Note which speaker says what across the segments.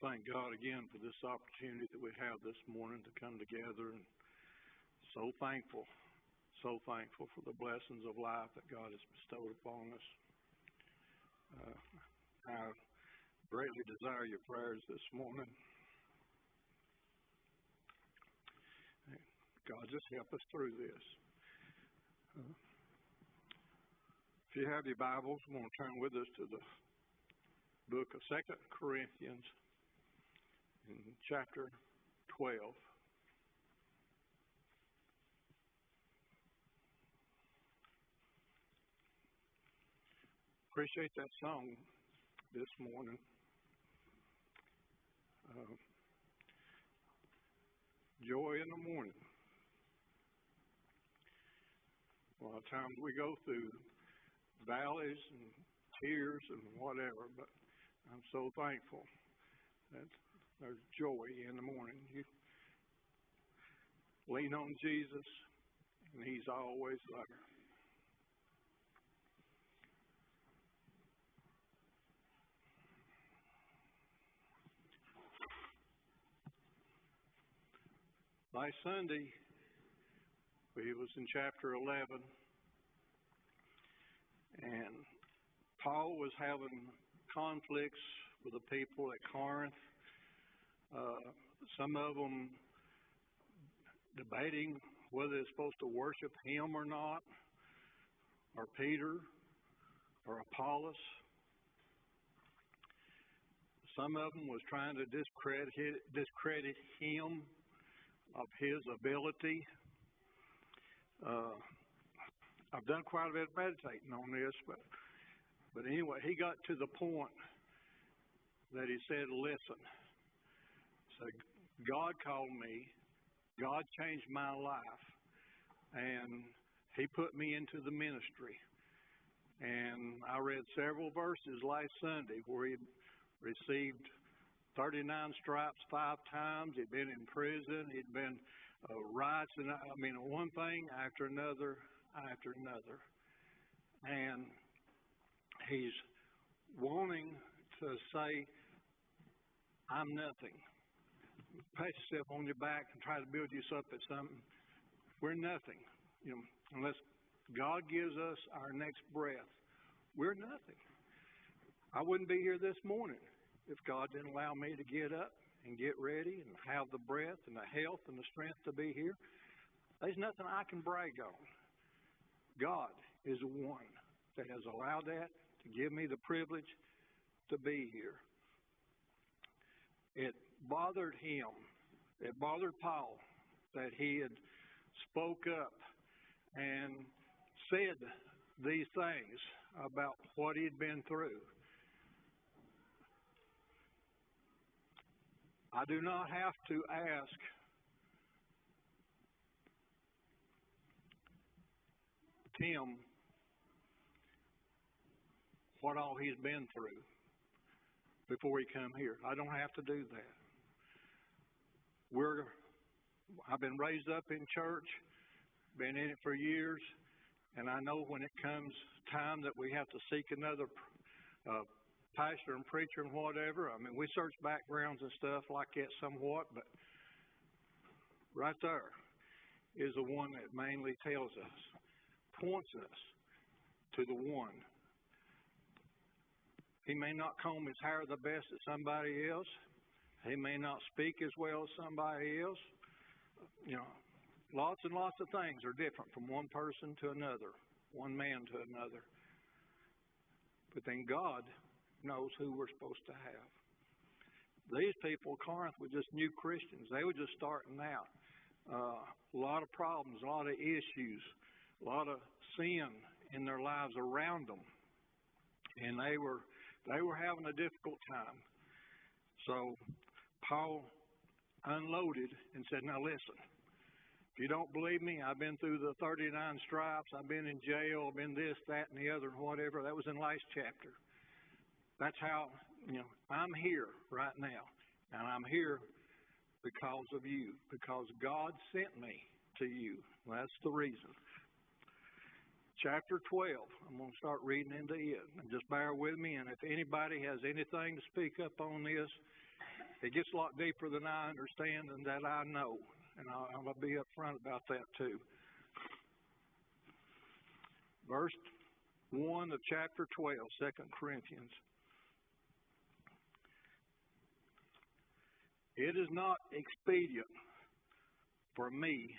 Speaker 1: thank God again for this opportunity that we have this morning to come together, and so thankful for the blessings of life that God has bestowed upon us. I greatly desire your prayers this morning. God, just help us through this. If you have your Bibles, we want to turn with us to the book of 2 Corinthians in chapter 12. Appreciate that song this morning. Joy in the morning. A lot of times we go through valleys and tears and whatever, but I'm so thankful that there's joy in the morning. You lean on Jesus, and He's always there. Last Sunday, we was in chapter 11, and Paul was having conflicts with the people at Corinth. Some of them debating whether they're supposed to worship him or not, or Peter, or Apollos. Some of them was trying to discredit him of his ability. I've done quite a bit of meditating on this, but anyway, he got to the point that he said, listen, so God called me, God changed my life, and He put me into the ministry. And I read several verses last Sunday where he received 39 stripes 5 times. He'd been in prison. He'd been riots, and one thing after another. And he's wanting to say, I'm nothing. Pat yourself on your back and try to build yourself up at something. We're nothing. Unless God gives us our next breath, we're nothing. I wouldn't be here this morning if God didn't allow me to get up and get ready and have the breath and the health and the strength to be here. There's nothing I can brag on. God is the one that has allowed that to give me the privilege to be here. It bothered him. It bothered Paul that he had spoke up and said these things about what he'd been through. I do not have to ask Tim what all he's been through before he come here. I don't have to do that. I've been raised up in church, been in it for years, and I know when it comes time that we have to seek another pastor and preacher and whatever. We search backgrounds and stuff like that somewhat, but right there is the one that mainly tells us, points us to the one. He may not comb his hair the best as somebody else. He may not speak as well as somebody else. Lots and lots of things are different from one person to another, one man to another. But then God knows who we're supposed to have. These people, Corinth, were just new Christians. They were just starting out. A lot of problems, a lot of issues, a lot of sin in their lives around them. And they were having a difficult time. So Paul unloaded and said, now listen, if you don't believe me, I've been through the 39 stripes, I've been in jail, I've been this, that, and the other, and whatever. That was in last chapter. That's how, I'm here right now. And I'm here because of you, because God sent me to you. That's the reason. Chapter 12, I'm going to start reading into it. And just bear with me, and if anybody has anything to speak up on this, It gets a lot deeper than I understand and that I know. And I'm going to be upfront about that too. Verse 1 of chapter 12, 2 Corinthians. It is not expedient for me,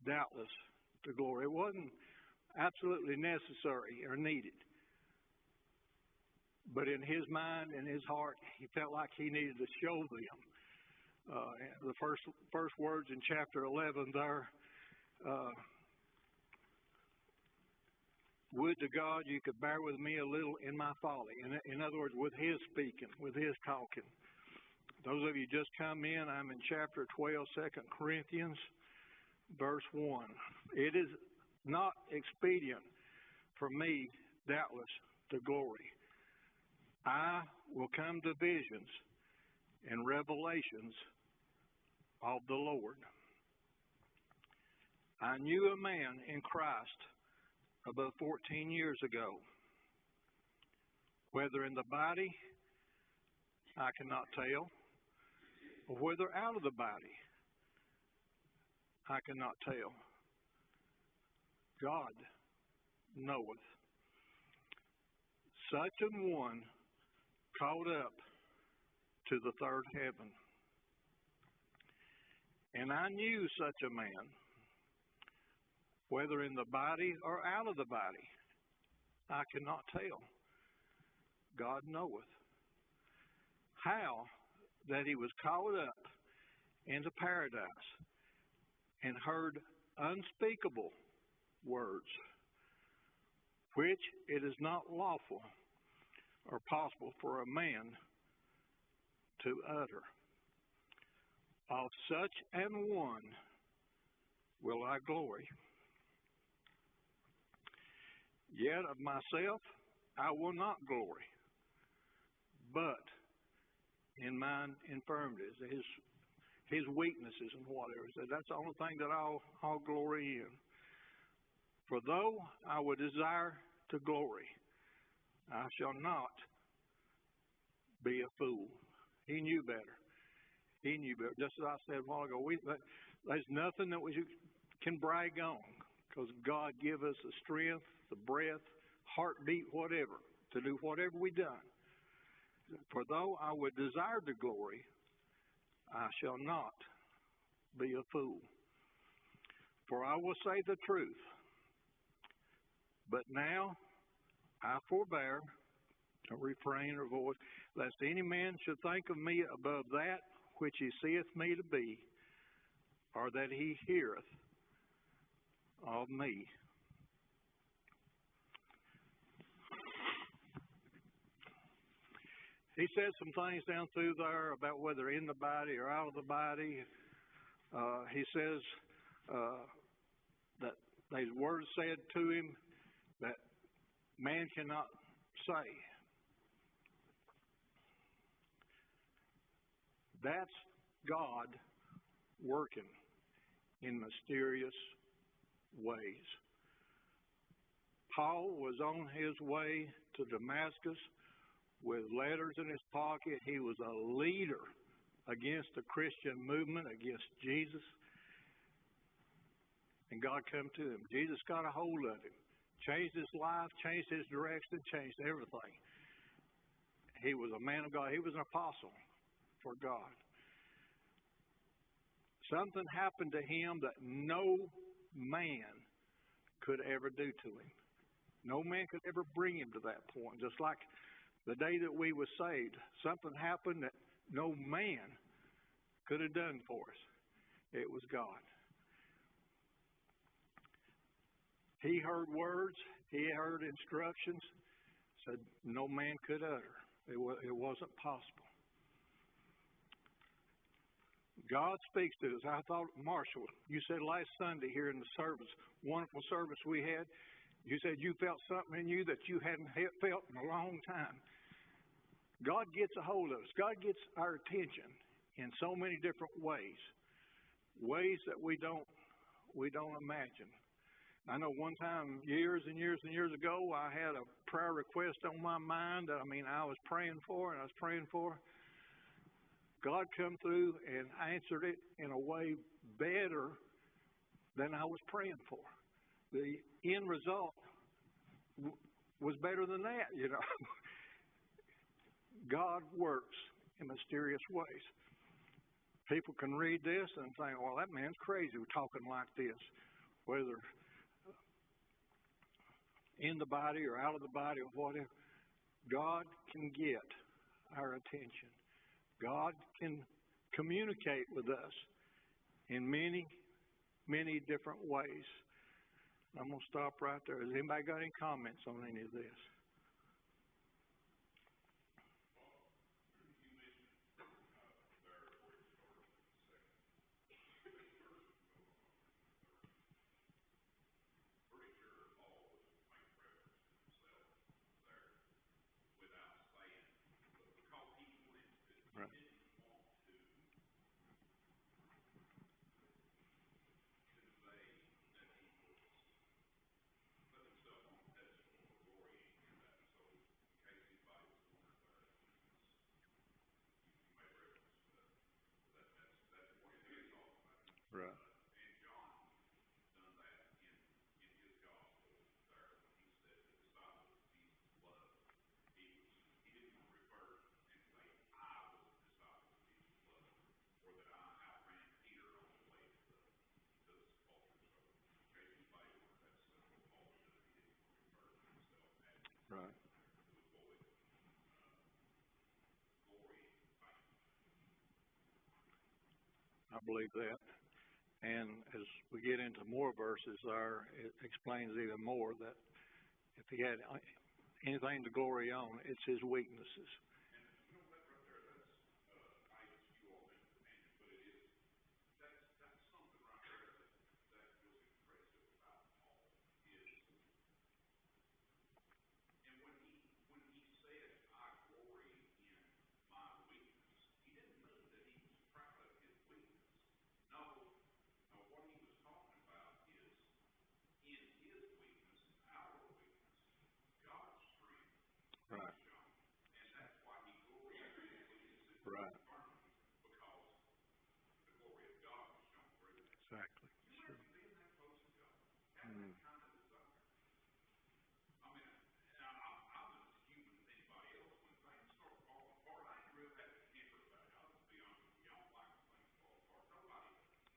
Speaker 1: doubtless, to glory. It wasn't absolutely necessary or needed. But in his mind and his heart, he felt like he needed to show them. The first words in chapter 11 there, would to God you could bear with me a little in my folly. In other words, with his speaking, with his talking. Those of you just come in, I'm in chapter 12, 2 Corinthians, verse 1. It is not expedient for me, doubtless, to glory. I will come to visions and revelations of the Lord. I knew a man in Christ about 14 years ago. Whether in the body, I cannot tell, or whether out of the body, I cannot tell. God knoweth. Such an one caught up to the third heaven. And I knew such a man, whether in the body or out of the body, I cannot tell. God knoweth. How that he was caught up into paradise and heard unspeakable words, which it is not lawful or possible for a man to utter. Of such an one will I glory. Yet of myself I will not glory, but in mine infirmities, his weaknesses and whatever. So that's the only thing that I'll glory in. For though I would desire to glory, I shall not be a fool. He knew better. He knew better. Just as I said a while ago, there's nothing that we can brag on, because God give us the strength, the breath, heartbeat, whatever, to do whatever we done. For though I would desire to glory, I shall not be a fool. For I will say the truth. But now I forbear, to refrain or avoid, lest any man should think of me above that which he seeth me to be, or that he heareth of me. He said some things down through there about whether in the body or out of the body. He says that these words said to him that man cannot say. That's God working in mysterious ways. Paul was on his way to Damascus with letters in his pocket. He was a leader against the Christian movement, against Jesus. And God come to him. Jesus got a hold of him, changed his life, changed his direction, changed everything. He was a man of God. He was an apostle for God. Something happened to him that no man could ever do to him. No man could ever bring him to that point. Just like the day that we were saved, something happened that no man could have done for us. It was God. He heard words. He heard instructions. Said no man could utter. It wasn't possible. God speaks to us. I thought, Marshall, you said last Sunday here in the service, wonderful service we had, you said you felt something in you that you hadn't felt in a long time. God gets a hold of us. God gets our attention in so many different ways that we don't imagine. I know one time, years and years and years ago, I had a prayer request on my mind that I was praying for, and I was praying for. God come through and answered it in a way better than I was praying for. The end result was better than that, you know. God works in mysterious ways. People can read this and think, well, that man's crazy talking like this, whether in the body or out of the body or whatever. God can get our attention. God can communicate with us in many, many different ways. I'm going to stop right there. Has anybody got any comments on any of this? Right. Right. I believe that. And as we get into more verses there, it explains even more that if he had anything to glory on, it's his weaknesses. Right. Right. Exactly. Sure. Mm.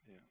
Speaker 1: Yeah.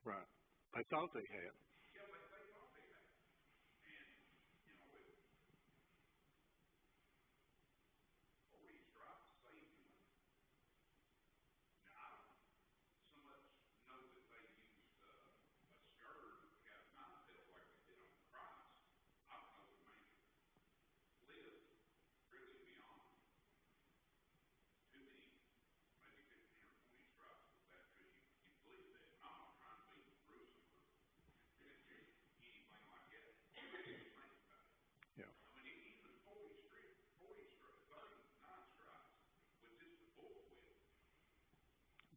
Speaker 1: Right. I thought they had. Yeah.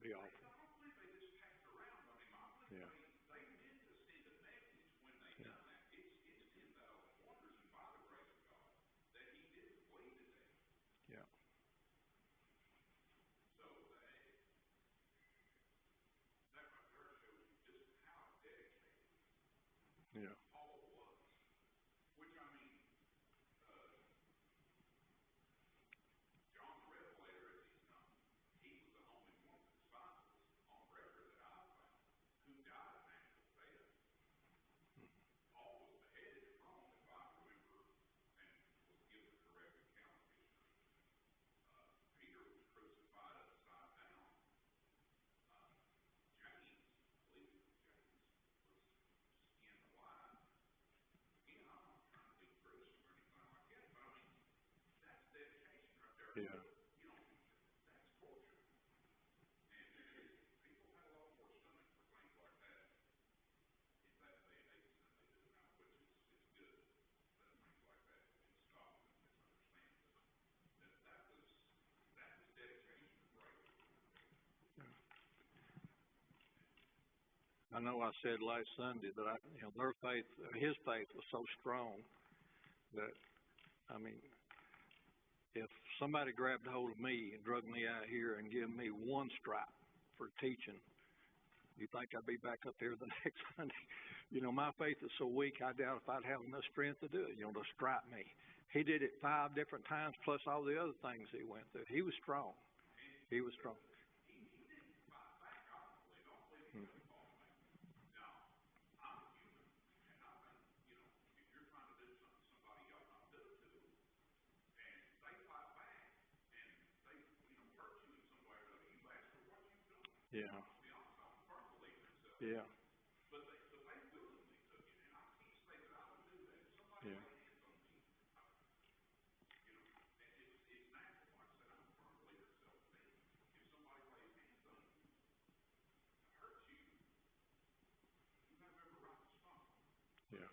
Speaker 1: Be awful. Yeah. Yeah. Yeah. Yeah. I know I said last Sunday that their faith, his faith was so strong that, I mean, if somebody grabbed hold of me and drug me out here and give me one stripe for teaching, you think I'd be back up here the next Sunday? My faith is so weak, I doubt if I'd have enough strength to do it, to strike me. He did it 5 different times, plus all the other things he went through. He was strong. He was strong. Hmm. Yeah. Yeah. Yeah. Yeah.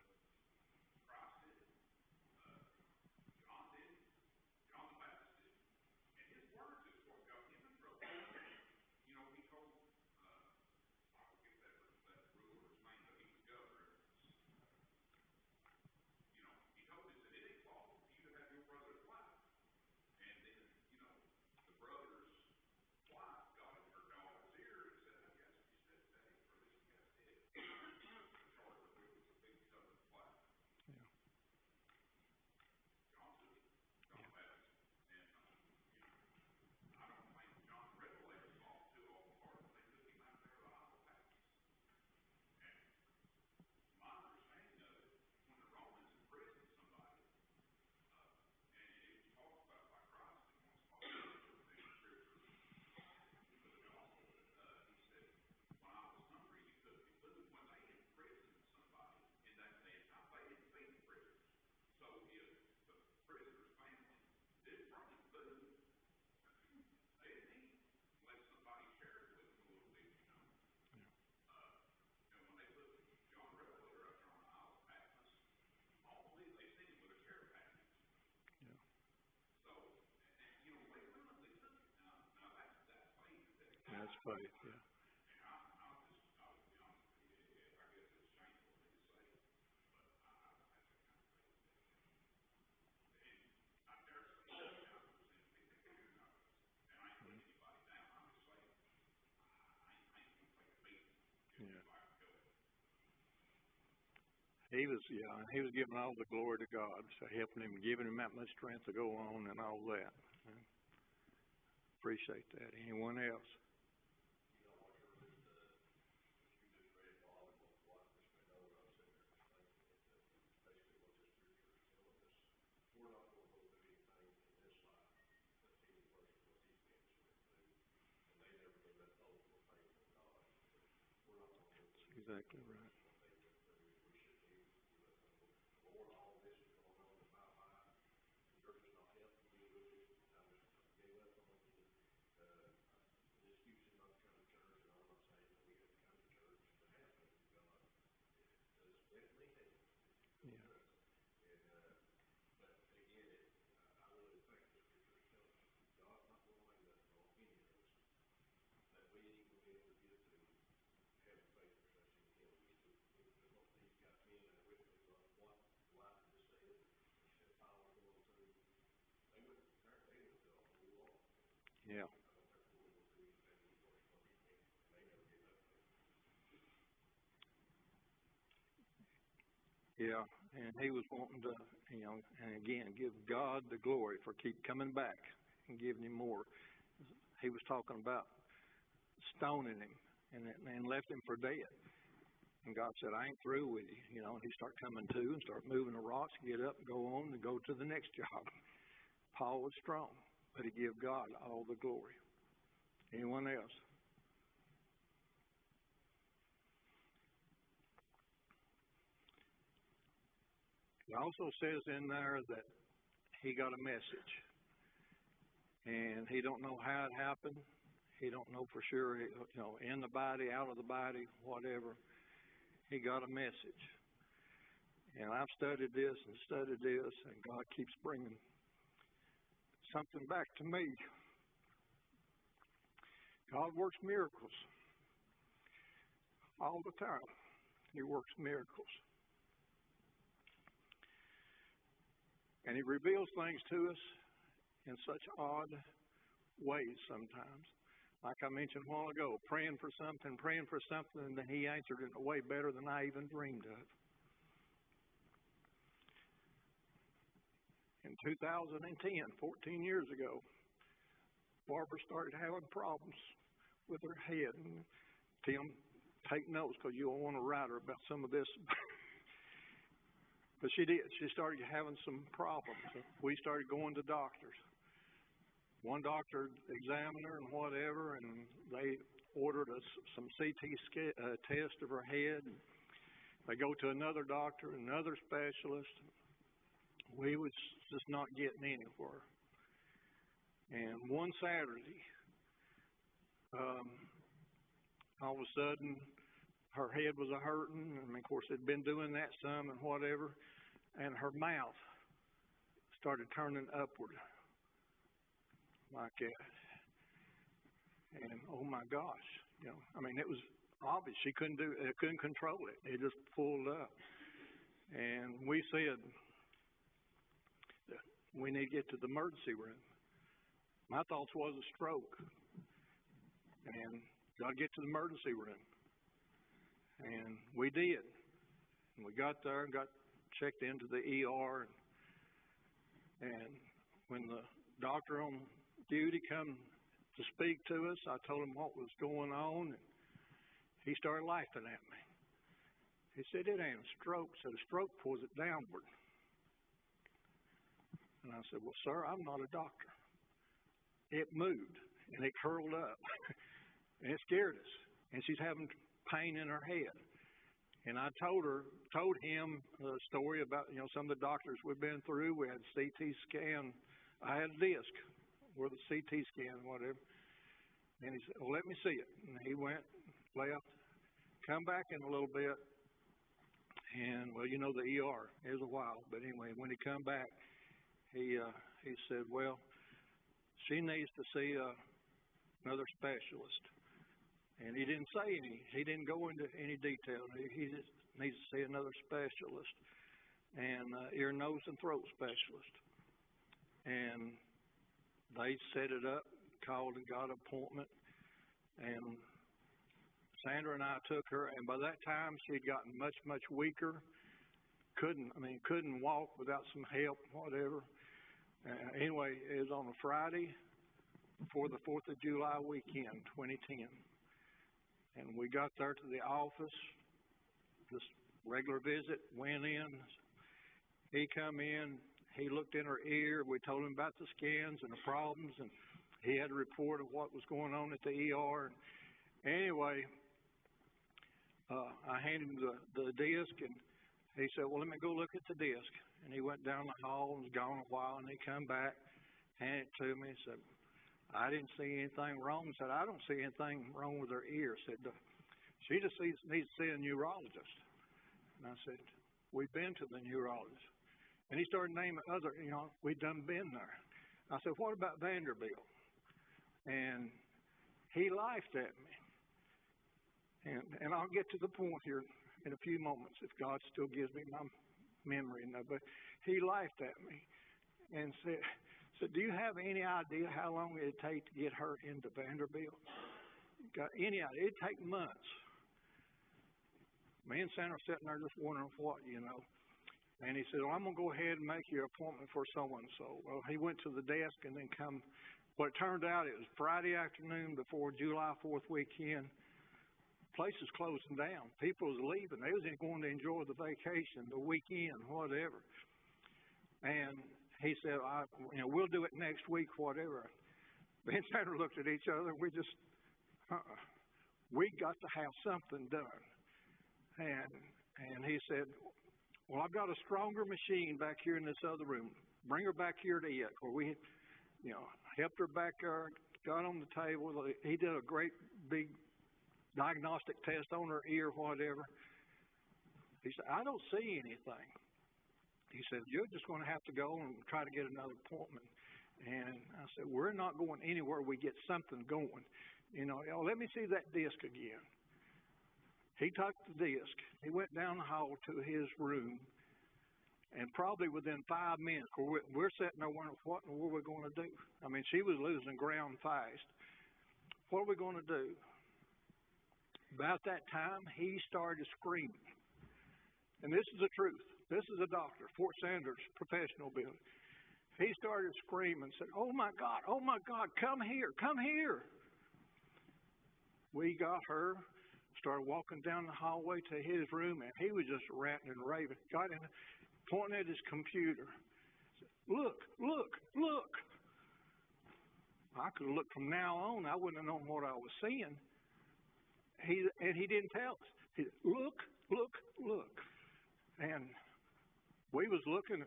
Speaker 1: That's faith. Yeah. Yeah. He was giving all the glory to God, so helping him, giving him that much strength to go on and all that. Appreciate that. Anyone else? Exactly right. Yeah. Yeah, and he was wanting to, and again, give God the glory for keep coming back and giving him more. He was talking about stoning him and left him for dead. And God said, I ain't through with you, and he started coming to and start moving the rocks, get up, go on, and go to the next job. Paul was strong, but he gave God all the glory. Anyone else? It also says in there that he got a message, and he don't know how it happened. He don't know for sure, in the body, out of the body, whatever. He got a message. And I've studied this, and God keeps bringing something back to me. God works miracles all the time. He works miracles. And he reveals things to us in such odd ways sometimes. Like I mentioned a while ago, praying for something, and then he answered it in a way better than I even dreamed of. In 2010, 14 years ago, Barbara started having problems with her head. And Tim, take notes because you'll want to write her about some of this. But she did. She started having some problems. We started going to doctors. One doctor examined her and whatever, and they ordered us some CT test of her head. They go to another doctor, another specialist. We was just not getting anywhere. And one Saturday, all of a sudden, her head was a-hurting, and of course, it'd been doing that some and whatever, and her mouth started turning upward like that. And oh my gosh, it was obvious she couldn't control it. It just pulled up. And we said, we need to get to the emergency room. My thoughts was a stroke. And got to get to the emergency room. And we did. And we got there and got checked into the ER. And when the doctor on duty come to speak to us, I told him what was going on. And he started laughing at me. He said, it ain't a stroke. He said, a stroke pulls it downward. And I said, well, sir, I'm not a doctor. It moved, and it curled up, and it scared us. And she's having pain in her head. And I told him a story about, some of the doctors we've been through. We had CT scan. I had a disc where the CT scan, whatever. And he said, well, let me see it. And he went, left, come back in a little bit. And, well, the ER is a while. But anyway, when he come back, he said, well, she needs to see another specialist. And he didn't say he didn't go into any detail. He just needs to see another specialist, and ear, nose, and throat specialist. And they set it up, called and got an appointment. And Sandra and I took her, and by that time she'd gotten much, much weaker. Couldn't walk without some help, whatever. Anyway, it was on a Friday before the 4th of July weekend, 2010. And we got there to the office, just regular visit, went in. He come in, he looked in her ear. We told him about the scans and the problems, and he had a report of what was going on at the ER. And anyway, I handed him the disc, and he said, well, let me go look at the disc. And he went down the hall and was gone a while, and he come back, handed it to me, and said, I didn't see anything wrong. He said, I don't see anything wrong with her ear. Said, she just needs to see a neurologist. And I said, we've been to the neurologist. And he started naming other, we'd done been there. I said, what about Vanderbilt? And he laughed at me. And I'll get to the point here in a few moments if God still gives me my memory. But he laughed at me and said, do you have any idea how long it'd take to get her into Vanderbilt? Got any idea? It'd take months. Me and Sandra sitting there just wondering what. And he said, well, I'm going to go ahead and make you an appointment for so-and-so. Well, he went to the desk and then come. Well, it turned out it was Friday afternoon before July 4th weekend. Place is closing down. People was leaving. They was going to enjoy the vacation, the weekend, whatever. And he said, we'll do it next week, whatever. Me and Sandra looked at each other. And we just, we got to have something done. And he said, well, I've got a stronger machine back here in this other room. Bring her back here to it. Where we, helped her back there, got on the table. He did a great big diagnostic test on her ear, whatever. He said, I don't see anything. He said, you're just going to have to go and try to get another appointment. And I said, we're not going anywhere. We get something going. Let me see that disc again. He took the disc. He went down the hall to his room, and probably within 5 minutes, we're sitting there wondering, what are we going to do? I mean, she was losing ground fast. What are we going to do? About that time, he started screaming. And this is the truth. This is a doctor, Fort Sanders Professional Building. He started screaming, said, oh my God, come here, come here. We got her, started walking down the hallway to his room, and he was just ranting and raving. Got in, pointing at his computer. Said, look. I could have looked from now on. I wouldn't have known what I was seeing. He didn't tell us. He said, look. And we was looking,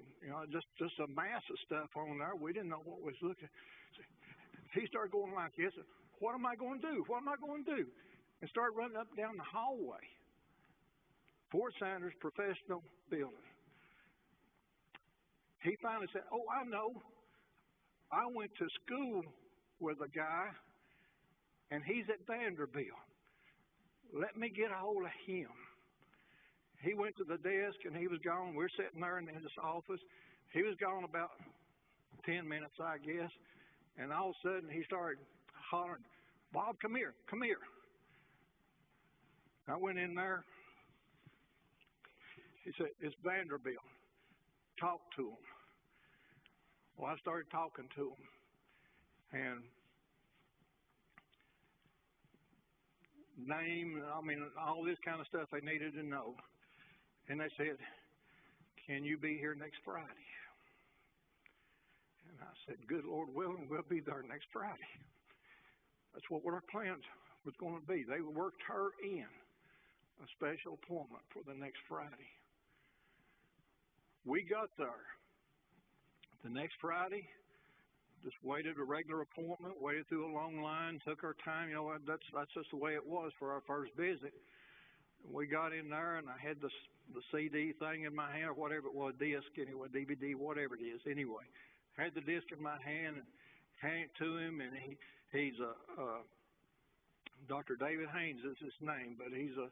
Speaker 1: just a mass of stuff on there. We didn't know what we was looking. He started going like this. What am I going to do? What am I going to do? And started running up and down the hallway. Fort Sanders Professional Building. He finally said, oh, I know. I went to school with a guy, and he's at Vanderbilt. Let me get a hold of him. He went to the desk, and he was gone. We're sitting there in his office. He was gone about 10 minutes, I guess. And all of a sudden, he started hollering, Bob, come here. I went in there. He said, it's Vanderbilt. Talk to him. Well, I started talking to him. And name, all this kind of stuff they needed to know. And they said, can you be here next Friday? And I said, good Lord willing, we'll be there next Friday. That's what our plans was going to be. They worked her in a special appointment for the next Friday. We got there. The next Friday, just waited a regular appointment, waited through a long line, took our time. That's just the way it was for our first visit. We got in there, and I had the CD thing in my hand, or whatever it was, disc anyway, DVD, whatever it is. Anyway, had the disc in my hand and handed it to him, and he's Dr. David Haynes is his name, but he's a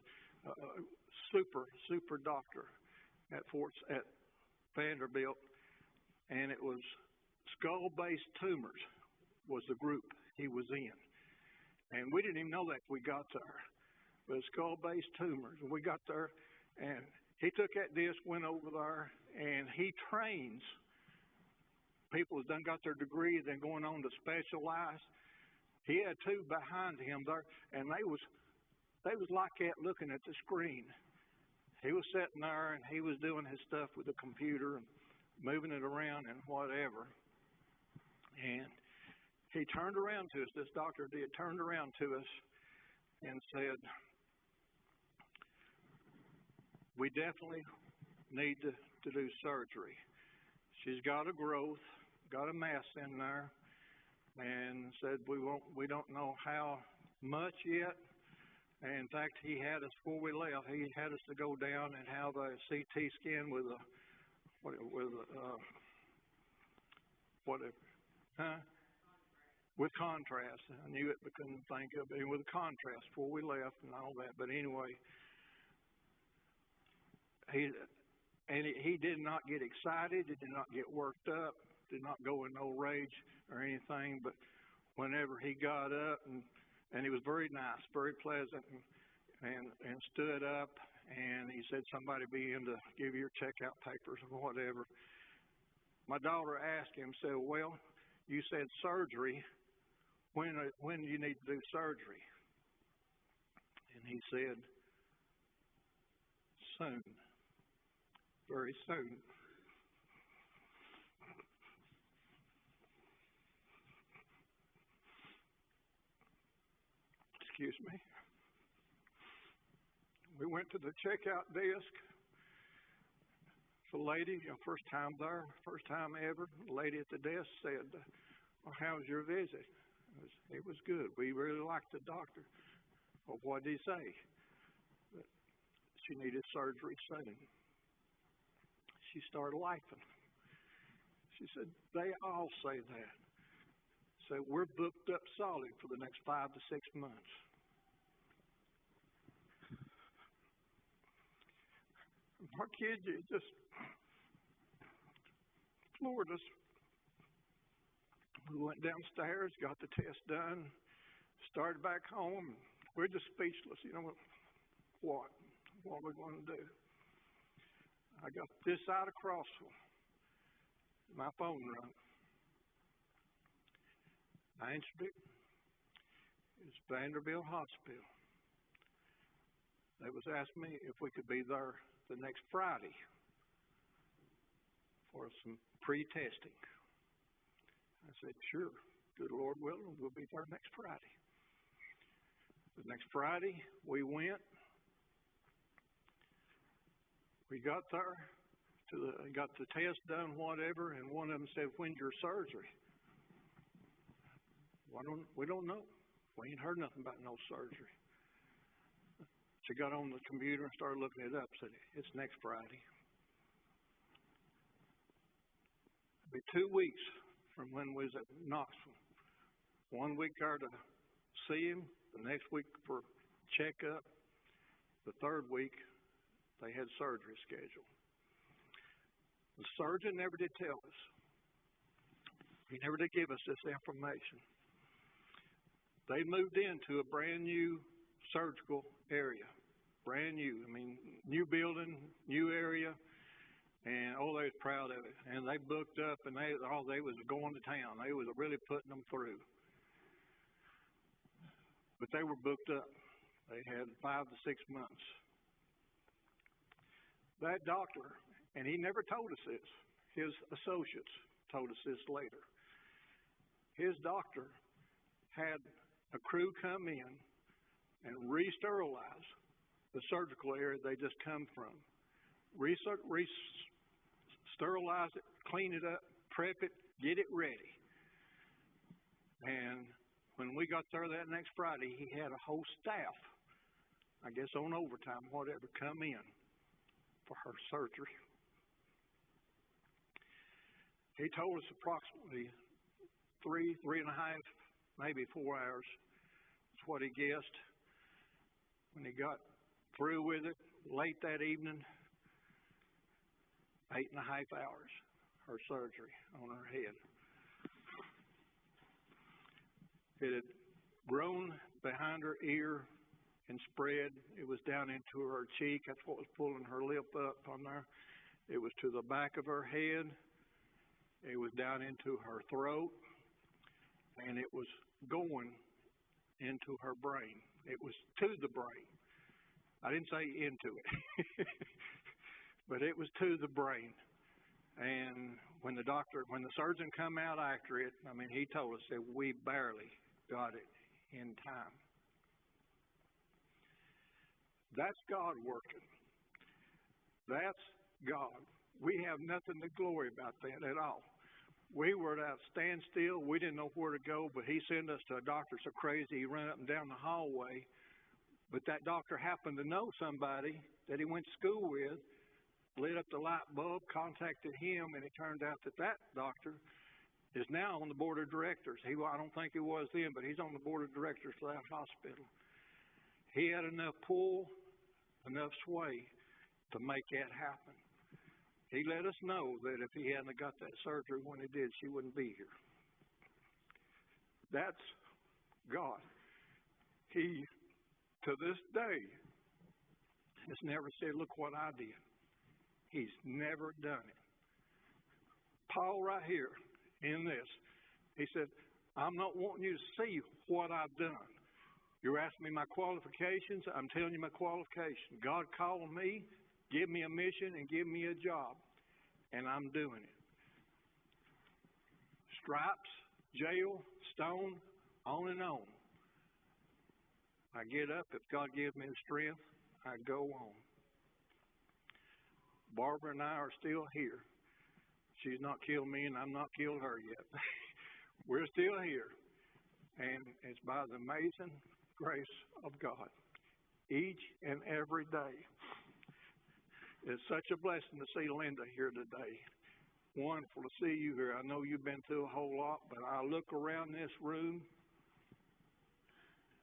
Speaker 1: super doctor at Vanderbilt, and it was skull-based tumors was the group he was in, and we didn't even know that we got there. But skull-based tumors, and we got there, and he took that disc, went over there, and he trains people who've done got their degree, then going on to specialize. He had two behind him there, and they was like that looking at the screen. He was sitting there, and he was doing his stuff with the computer and moving it around and whatever. And he turned around to us, this doctor turned around to us and said, we definitely need to do surgery. She's got a growth, got a mass in there, and said we don't know how much yet. And in fact, he had us before we left. He had us to go down and have a CT scan with contrast. I knew it, but couldn't think of it. With contrast before we left and all that. But anyway, he did not get excited. He did not get worked up. Did not go in no rage or anything. But whenever he got up and he was very nice, very pleasant, and stood up and he said somebody be in to give you your checkout papers or whatever. My daughter asked him, said, well, you said surgery. When do you need to do surgery? And he said, soon. Very soon. Excuse me. We went to the checkout desk. The lady, first time there, first time ever, the lady at the desk said, well, how was your visit? It was good. We really liked the doctor. Well, what did he say? That she needed surgery soon. She started laughing. She said, they all say that. So we're booked up solid for the next 5 to 6 months. Our kids just floored us. We went downstairs, got the test done, started back home. We're just speechless. What? What are we going to do? I got this side of Crossville. My phone rang. I answered it. It's Vanderbilt Hospital. They was asking me if we could be there the next Friday for some pre-testing. I said, sure. Good Lord willing, we'll be there next Friday. The next Friday, we went. We got there, got the test done, whatever, and one of them said, when's your surgery? We don't know. We ain't heard nothing about no surgery. She got on the computer and started looking it up. Said, it's next Friday. It'll be 2 weeks from when we was at Knoxville. 1 week there to see him. The next week for checkup. The third week, they had surgery scheduled. The surgeon never did tell us. He never did give us this information. They moved into a brand new surgical area. Brand new. New building, new area. And, they was proud of it. And they booked up, and they was going to town. They was really putting them through. But they were booked up. They had 5 to 6 months. That doctor, and he never told us this. His associates told us this later. His doctor had a crew come in and re-sterilize the surgical area they just come from. Sterilize it, clean it up, prep it, get it ready. And when we got there that next Friday, he had a whole staff, I guess on overtime, whatever, come in for her surgery. He told us approximately 3.5, maybe 4 hours. That's what he guessed. When he got through with it, late that evening, 8.5 hours, her surgery on her head. It had grown behind her ear and spread. It was down into her cheek. That's what was pulling her lip up on there. It was to the back of her head. It was down into her throat. And it was going into her brain. It was to the brain. I didn't say into it. But it was to the brain. And when the surgeon come out after it, he told us that we barely got it in time. That's God working. That's God. We have nothing to glory about that at all. We were at a standstill. We didn't know where to go, but he sent us to a doctor so crazy he ran up and down the hallway. But that doctor happened to know somebody that he went to school with, lit up the light bulb, contacted him, and it turned out that doctor is now on the board of directors. I don't think he was then, but he's on the board of directors for that hospital. He had enough pull, enough sway to make that happen. He let us know that if he hadn't got that surgery when he did, she wouldn't be here. That's God. He, to this day, has never said, look what I did. He's never done it. Paul right here in this, he said, I'm not wanting you to see what I've done. You're asking me my qualifications. I'm telling you my qualifications. God called me, give me a mission, and give me a job. And I'm doing it. Stripes, jail, stone, on and on. I get up. If God gives me the strength, I go on. Barbara and I are still here. She's not killed me, and I'm not killed her yet. We're still here. And it's by the amazing grace of God. Each and every day. It's such a blessing to see Linda here today. Wonderful to see you here. I know you've been through a whole lot, but I look around this room,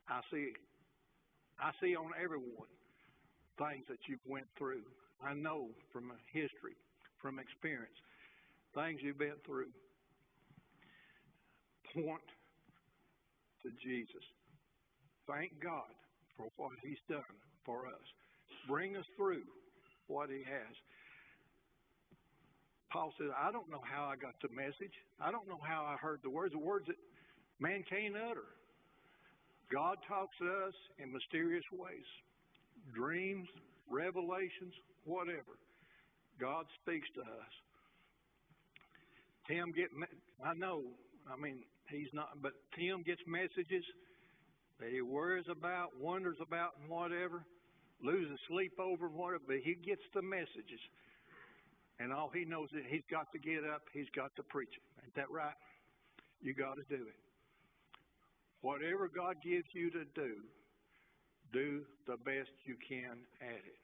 Speaker 1: I see on everyone things that you've went through. I know from history, from experience, things you've been through. Point to Jesus. Thank God for what He's done for us. Bring us through what He has. Paul said, I don't know how I got the message. I don't know how I heard the words that man can't utter. God talks to us in mysterious ways. Dreams, revelations, whatever. God speaks to us. Tim he's not, but Tim gets messages that he worries about, wonders about, and whatever, loses sleep over and whatever, but he gets the messages. And all he knows is he's got to get up, he's got to preach it. Ain't that right? You got to do it. Whatever God gives you to do the best you can at it.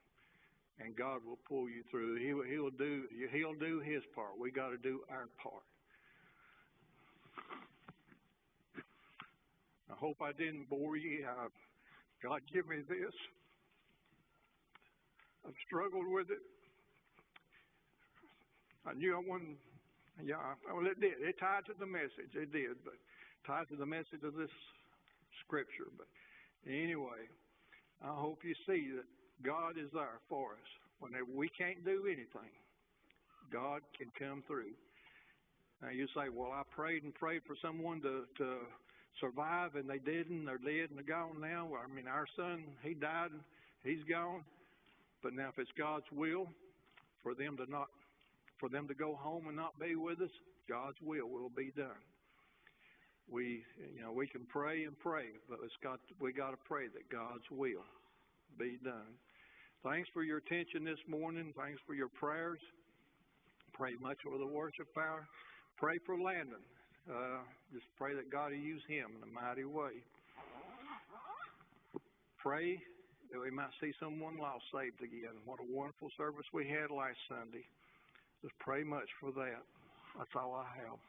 Speaker 1: And God will pull you through. He'll do His part. We got to do our part. I hope I didn't bore you. God give me this. I've struggled with it. I knew I wouldn't. Yeah, well, it did. It tied to the message. It did, but tied to the message of this scripture. But anyway, I hope you see that God is there for us. Whenever we can't do anything, God can come through. Now you say, well, I prayed and prayed for someone to survive, and they didn't. They're dead and they're gone now. I mean, our son, he died and he's gone. But now if it's God's will for them to go home and not be with us, God's will be done. We can pray and pray, but we got to pray that God's will be done. Thanks for your attention this morning. Thanks for your prayers. Pray much for the worship hour. Pray for Landon. Just pray that God will use him in a mighty way. Pray that we might see someone lost saved again. What a wonderful service we had last Sunday. Just pray much for that. That's all I have.